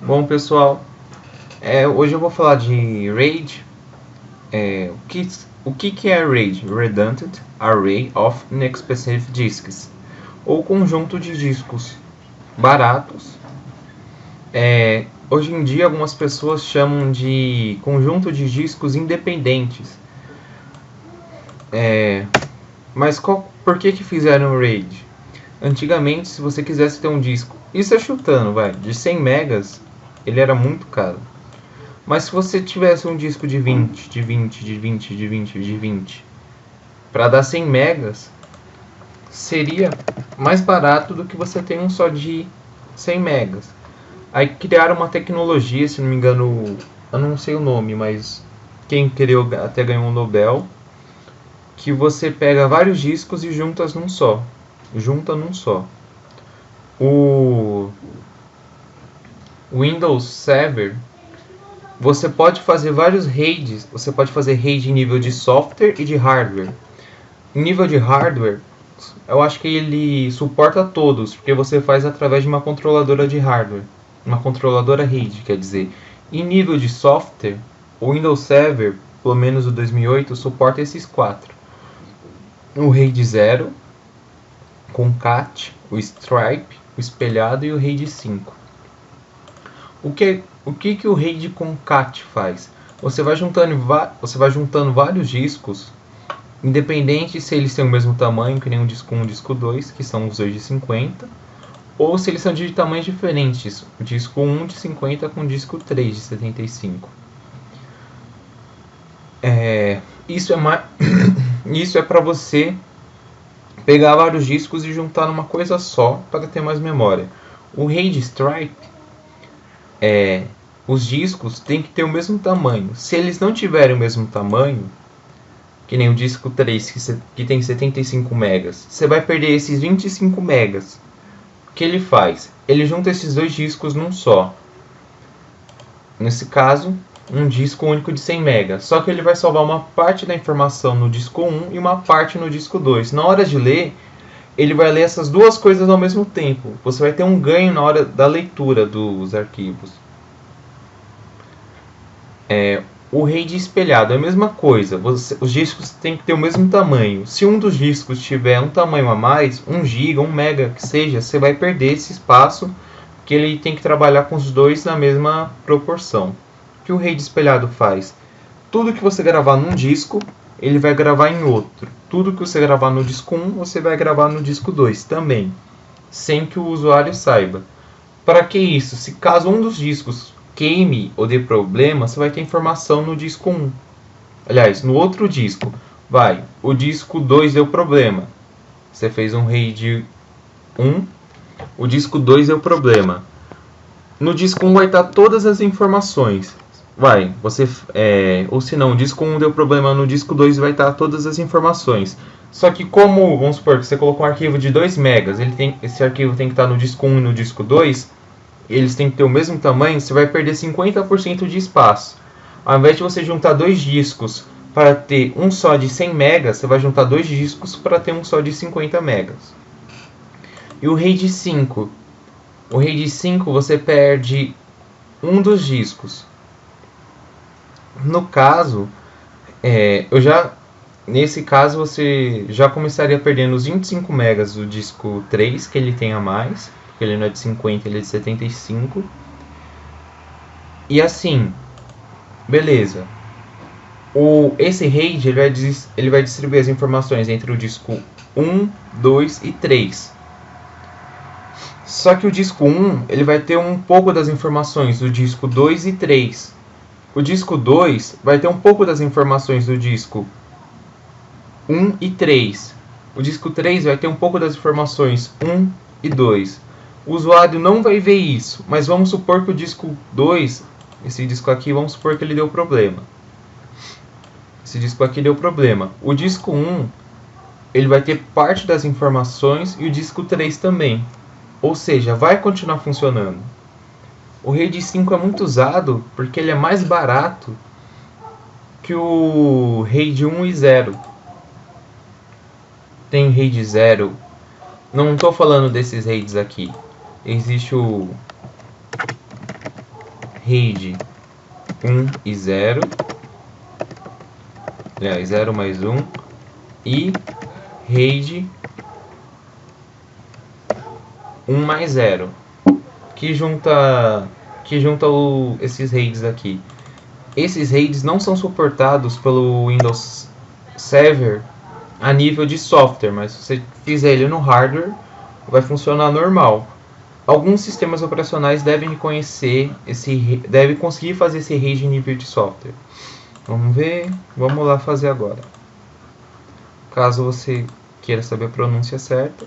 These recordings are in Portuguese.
Bom, pessoal, hoje eu vou falar de RAID. O que é RAID? Redundant Array of Inexpensive Disks, ou conjunto de discos baratos. Hoje em dia, algumas pessoas chamam de conjunto de discos independentes. Mas por que fizeram o RAID? Antigamente, se você quisesse ter um disco, isso é chutando, de 100 megas, ele era muito caro. Mas se você tivesse um disco de 20, de 20, de 20, de 20, de 20, para dar 100 megas, seria mais barato do que você ter um só de 100 megas. Aí criaram uma tecnologia, se não me engano, eu não sei o nome, mas quem criou até ganhou um Nobel, que você pega vários discos e junta num só. O Windows Server, você pode fazer vários RAIDs. Você pode fazer RAID em nível de software e de hardware. Em nível de hardware, eu acho que ele suporta todos, porque você faz através de uma controladora de hardware. Uma controladora RAID, quer dizer. Em nível de software, o Windows Server, pelo menos o 2008, suporta esses quatro. O RAID 0, com CAT, o Stripe, o espelhado e o RAID 5. O que o RAID com CAT faz? Você vai juntando vários discos, independente se eles têm o mesmo tamanho, que nem um disco 1 e um disco 2, que são os dois de 50, ou se eles são de tamanhos diferentes, o disco 1 de 50 com o disco 3 de 75. Isso é para você pegar vários discos e juntar numa coisa só para ter mais memória. O RAID Stripe, os discos têm que ter o mesmo tamanho. Se eles não tiverem o mesmo tamanho, que nem o disco 3 que tem 75 megas, você vai perder esses 25 megas. O que ele faz? Ele junta esses dois discos num só. Nesse caso, um disco único de 100 megas. Só que ele vai salvar uma parte da informação no disco 1 e uma parte no disco 2. Na hora de ler, ele vai ler essas duas coisas ao mesmo tempo. Você vai ter um ganho na hora da leitura dos arquivos. O RAID espelhado é a mesma coisa. Os discos têm que ter o mesmo tamanho. Se um dos discos tiver um tamanho a mais, 1 GB, 1 mega que seja, você vai perder esse espaço, porque ele tem que trabalhar com os dois na mesma proporção. O que o RAID espelhado faz? Tudo que você gravar num disco, ele vai gravar em outro. Tudo que você gravar no disco 1, você vai gravar no disco 2 também, sem que o usuário saiba. Para que isso? Se caso um dos discos queime ou dê problema, você vai ter informação no disco 1. Aliás, no outro disco. O disco 2 deu problema. Você fez um RAID 1, o disco 2 deu problema. No disco 1 vai estar todas as informações. Ou se não, o disco 1 deu problema, no disco 2 vai estar todas as informações. Só que como, vamos supor, que você colocou um arquivo de 2 megas, esse arquivo tem que estar no disco 1 e no disco 2, eles têm que ter o mesmo tamanho, você vai perder 50% de espaço. Ao invés de você juntar dois discos para ter um só de 100 megas, você vai juntar dois discos para ter um só de 50 megas. E o RAID 5? O RAID 5 você perde um dos discos. No caso, nesse caso você já começaria perdendo os 25 megas do disco 3, que ele tem a mais, porque ele não é de 50, ele é de 75. E assim, beleza. Esse RAID ele vai distribuir as informações entre o disco 1, 2 e 3. Só que o disco 1 ele vai ter um pouco das informações do disco 2 e 3. O disco 2 vai ter um pouco das informações do disco 1 e 3. O disco 3 vai ter um pouco das informações 1 e 2. O usuário não vai ver isso, mas vamos supor que o disco 2, esse disco aqui, vamos supor que ele deu problema. Esse disco aqui deu problema. O disco 1 ele vai ter parte das informações e o disco 3 também. Ou seja, vai continuar funcionando. O RAID 5 é muito usado porque ele é mais barato que o RAID 1 e 0. Tem RAID 0. Não estou falando desses RAIDs aqui. Existe RAID 1 e 0, aliás, 0 mais 1, e RAID 1 mais 0, que junta esses RAIDs aqui. Esses RAIDs não são suportados pelo Windows Server a nível de software, mas se você fizer ele no hardware, vai funcionar normal. Alguns sistemas operacionais devem reconhecer devem conseguir fazer esse RAID em nível de software. Vamos ver, vamos lá fazer agora. Caso você queira saber a pronúncia certa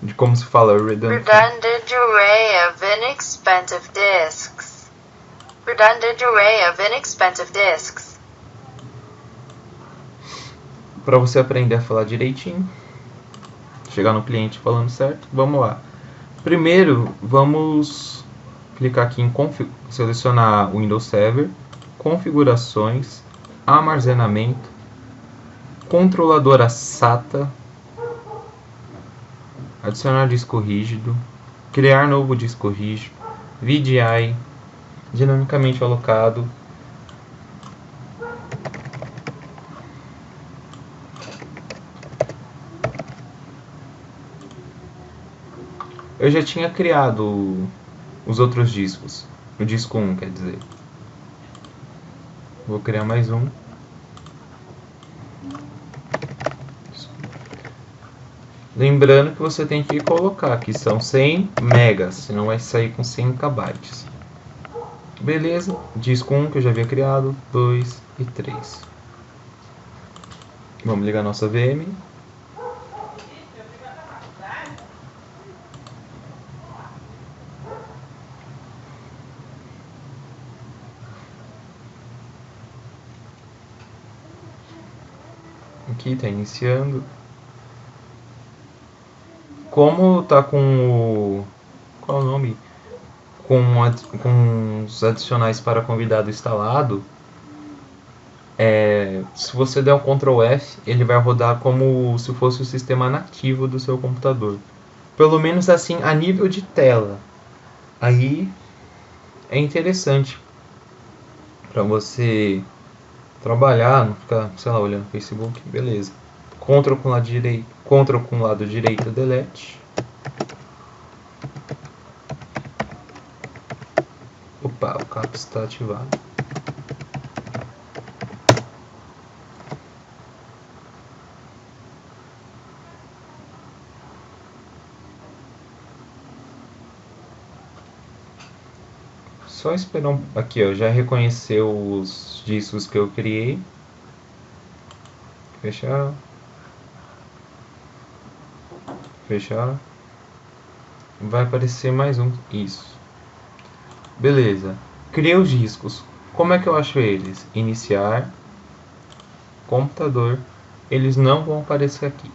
de como se fala redundant array of inexpensive disks. Redundant array of inexpensive disks. Para você aprender a falar direitinho, chegar no cliente falando certo, vamos lá. Primeiro, vamos clicar aqui em selecionar o Windows Server, configurações, armazenamento, controladora SATA, adicionar disco rígido, criar novo disco rígido, VDI, dinamicamente alocado, eu já tinha criado os outros discos, o disco 1 quer dizer. Vou criar mais um. Lembrando que você tem que colocar que são 100 megas, senão vai sair com 100 KB. Beleza, disco 1 que eu já havia criado, 2 e 3. Vamos ligar nossa VM. Aqui está iniciando. Como tá com o... qual é o nome? Com os adicionais para convidado instalado, se você der um Ctrl F, ele vai rodar como se fosse o sistema nativo do seu computador. Pelo menos assim, a nível de tela. Aí é interessante para você trabalhar, não ficar, sei lá, olhando no Facebook, beleza. Ctrl com o lado direito, delete. Opa, o CAPS está ativado. Só esperar aqui, ó, já reconheceu os discos que eu criei. Fechar. Fechar. Vai aparecer mais um. Isso. Beleza. Criei os discos. Como é que eu acho eles? Iniciar. Computador. Eles não vão aparecer aqui.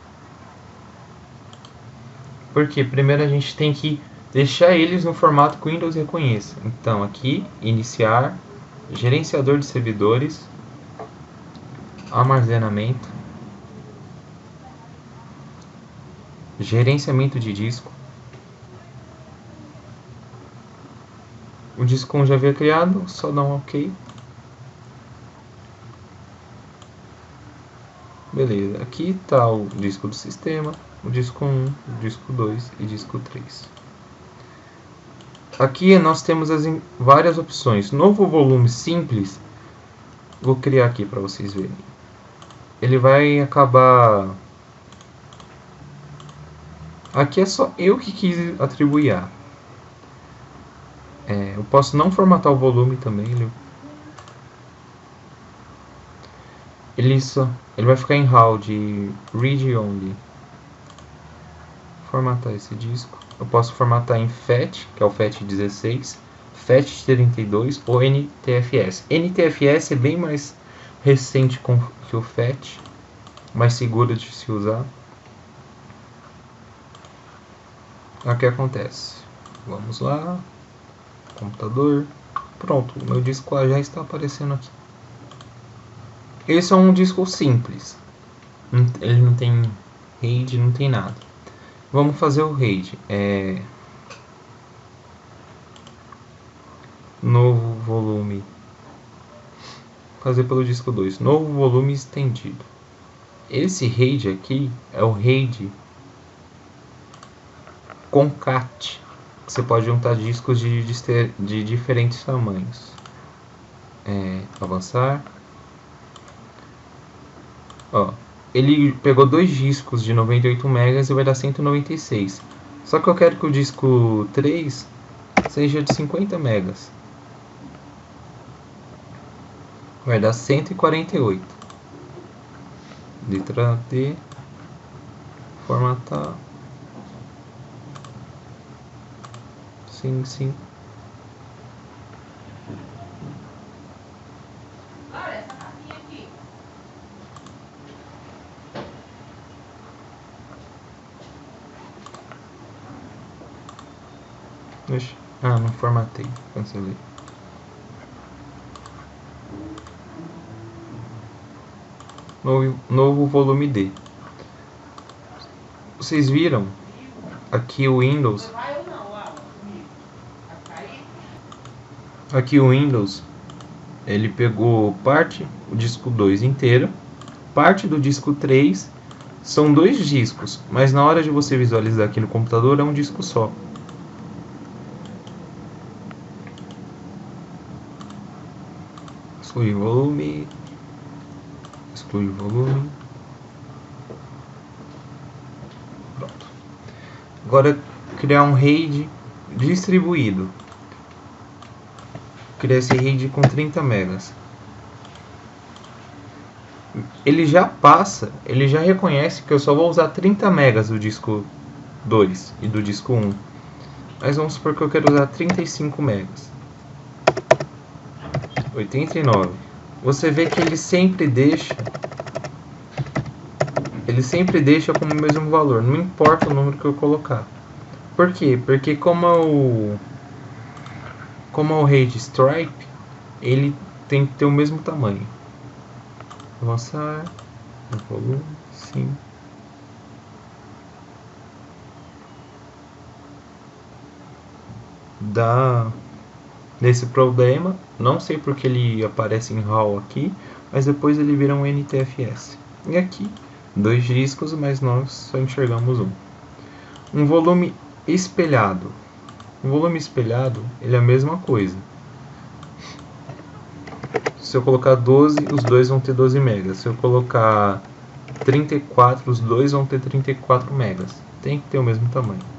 Porque primeiro a gente tem que deixar eles no formato que o Windows reconheça. Então aqui, iniciar, gerenciador de servidores, armazenamento, gerenciamento de disco. O disco 1 já havia criado, só dá um OK. Beleza, aqui está o disco do sistema, o disco 1, o disco 2 e disco 3. Aqui nós temos várias opções. Novo volume simples, vou criar aqui para vocês verem. Ele vai acabar... Aqui é só eu que quis atribuir A. Eu posso não formatar o volume também. Ele vai ficar em RAW de Read Only. Formatar esse disco. Eu posso formatar em FAT, que é o FAT16, FAT32 ou NTFS. NTFS é bem mais recente que o FAT, mais seguro de se usar. O que acontece? Vamos lá, computador, pronto, o meu disco já está aparecendo aqui. Esse é um disco simples, ele não tem RAID, não tem nada. Vamos fazer o RAID. Novo volume. Fazer pelo disco 2. Novo volume estendido. Esse RAID aqui é o RAID concat. Você pode juntar discos de diferentes tamanhos. Avançar. Ó, ele pegou dois discos de 98 megas e vai dar 196. Só que eu quero que o disco 3 seja de 50 megas. Vai dar 148. Letra D. Formatar. Sim. Não formatei. Cancelei. Novo volume D. Vocês viram aqui o Windows? Aqui o Windows, ele pegou parte, o disco 2 inteiro, parte do disco 3, são dois discos, mas na hora de você visualizar aqui no computador é um disco só. Excluir volume, Pronto. Agora criar um RAID distribuído. Criar esse RAID com 30 megas. Ele já reconhece que eu só vou usar 30 megas do disco 2 e do disco 1. Mas vamos supor que eu quero usar 35 megas. 89. Você vê que ele sempre deixa como o mesmo valor, não importa o número que eu colocar. Por quê? Porque como é o RAID Stripe, ele tem que ter o mesmo tamanho. Avançar, volume, sim. Dá nesse problema, não sei porque ele aparece em RAW aqui, mas depois ele vira um NTFS. E aqui, dois discos, mas nós só enxergamos um. Um volume espelhado. Um volume espelhado, ele é a mesma coisa. Se eu colocar 12, os dois vão ter 12 megas. Se eu colocar 34, os dois vão ter 34 megas. Tem que ter o mesmo tamanho.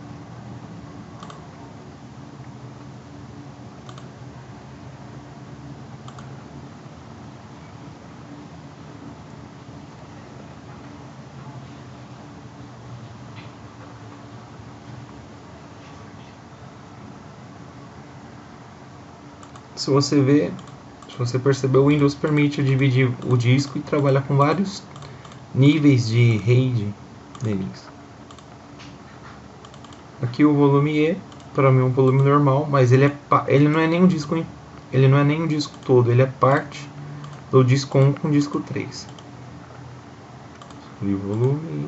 Se você perceber, o Windows permite dividir o disco e trabalhar com vários níveis de RAID deles. Aqui o volume E, para mim é um volume normal, mas ele não é nem um disco todo, ele é parte do disco 1 com o disco 3. E o volume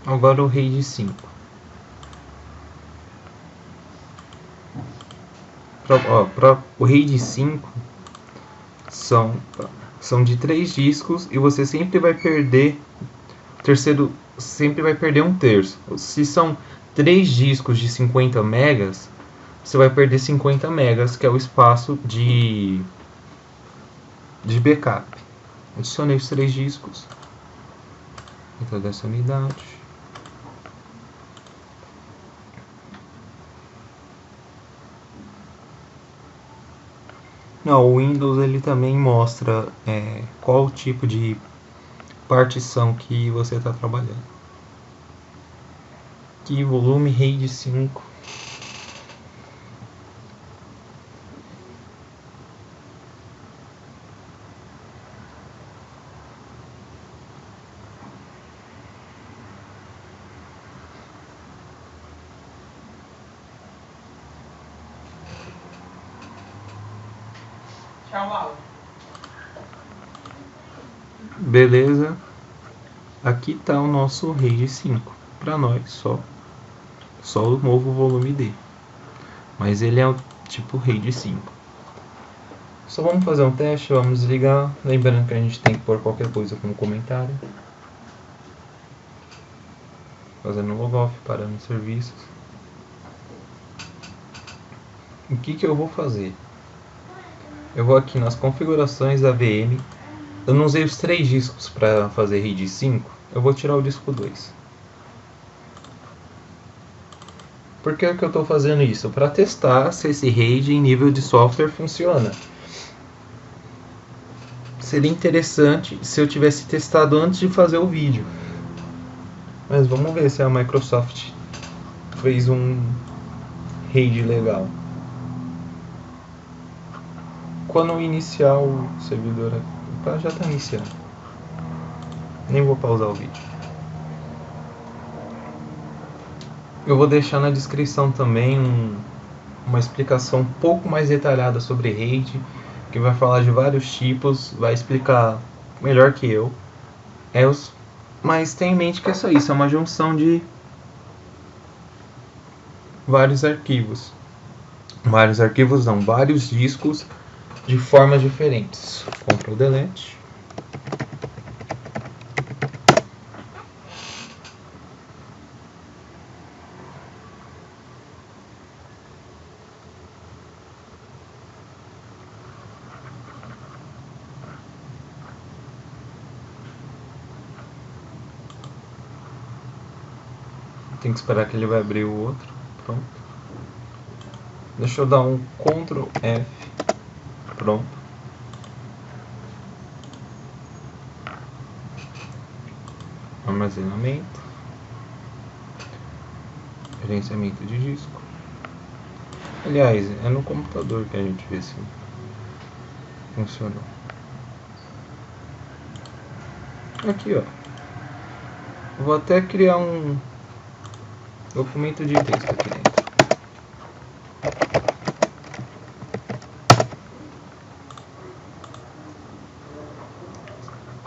agora o RAID 5. Para o RAID 5 são de 3 discos e você sempre vai perder um terço. Se são 3 discos de 50 megas, você vai perder 50 megas, que é o espaço de backup. Adicionei os 3 discos dentro dessa unidade. O Windows ele também mostra qual tipo de partição que você está trabalhando. Aqui volume RAID 5. Beleza. Aqui está o nosso RAID 5. Para nós, só o novo volume D. Mas ele é o tipo RAID 5. Só vamos fazer um teste, vamos desligar. Lembrando que a gente tem que pôr qualquer coisa como comentário. Fazendo logoff, parando os serviços. O que eu vou fazer? Eu vou aqui nas configurações da VM. Eu não usei os 3 discos para fazer RAID 5. Eu vou tirar o disco 2. Por que eu estou fazendo isso? Para testar se esse RAID em nível de software funciona. Seria interessante se eu tivesse testado antes de fazer o vídeo. Mas vamos ver se a Microsoft fez um RAID legal. Quando iniciar o servidor, já está iniciando. Nem vou pausar o vídeo. Eu vou deixar na descrição também uma explicação um pouco mais detalhada sobre RAID, que vai falar de vários tipos, vai explicar melhor que eu. Mas tenha em mente que é só isso, é uma junção de vários arquivos. Vários discos de formas diferentes. Ctrl Delete. Tem que esperar que ele vai abrir o outro. Pronto. Deixa eu dar um Ctrl F. Pronto. Armazenamento. Gerenciamento de disco. Aliás, é no computador que a gente vê se funcionou. Aqui, ó. Vou até criar um documento de texto aqui dentro.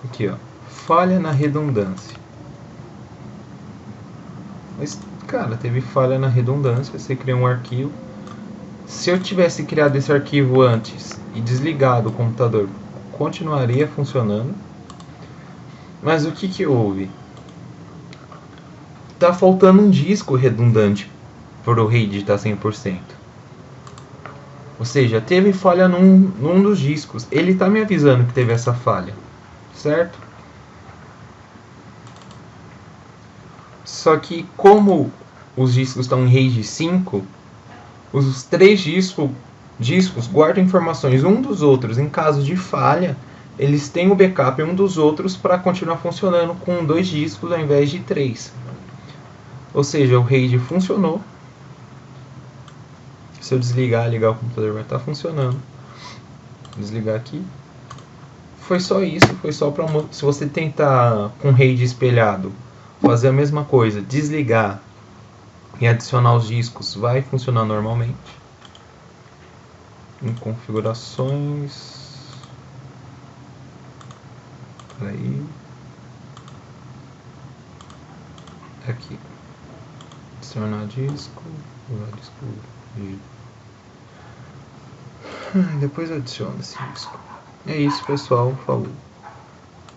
Aqui, ó. Falha na redundância. Mas, cara, teve falha na redundância. Você criou um arquivo. Se eu tivesse criado esse arquivo antes e desligado o computador, continuaria funcionando. Mas o que houve? Tá faltando um disco redundante para o RAID estar 100%. Ou seja, teve falha num dos discos. Ele está me avisando que teve essa falha, certo? Só que como os discos estão em RAID 5, os 3 discos guardam informações um dos outros. Em caso de falha, eles têm o backup um dos outros para continuar funcionando com 2 discos ao invés de 3. Ou seja, o RAID funcionou. Se eu desligar, ligar o computador vai estar funcionando. Vou desligar aqui. Foi só isso, foi só para se você tentar com o RAID espelhado fazer a mesma coisa, desligar e adicionar os discos, vai funcionar normalmente. Em configurações. Aí. Aqui. Adicionar disco. Depois eu adiciono esse disco. É isso, pessoal. Falou.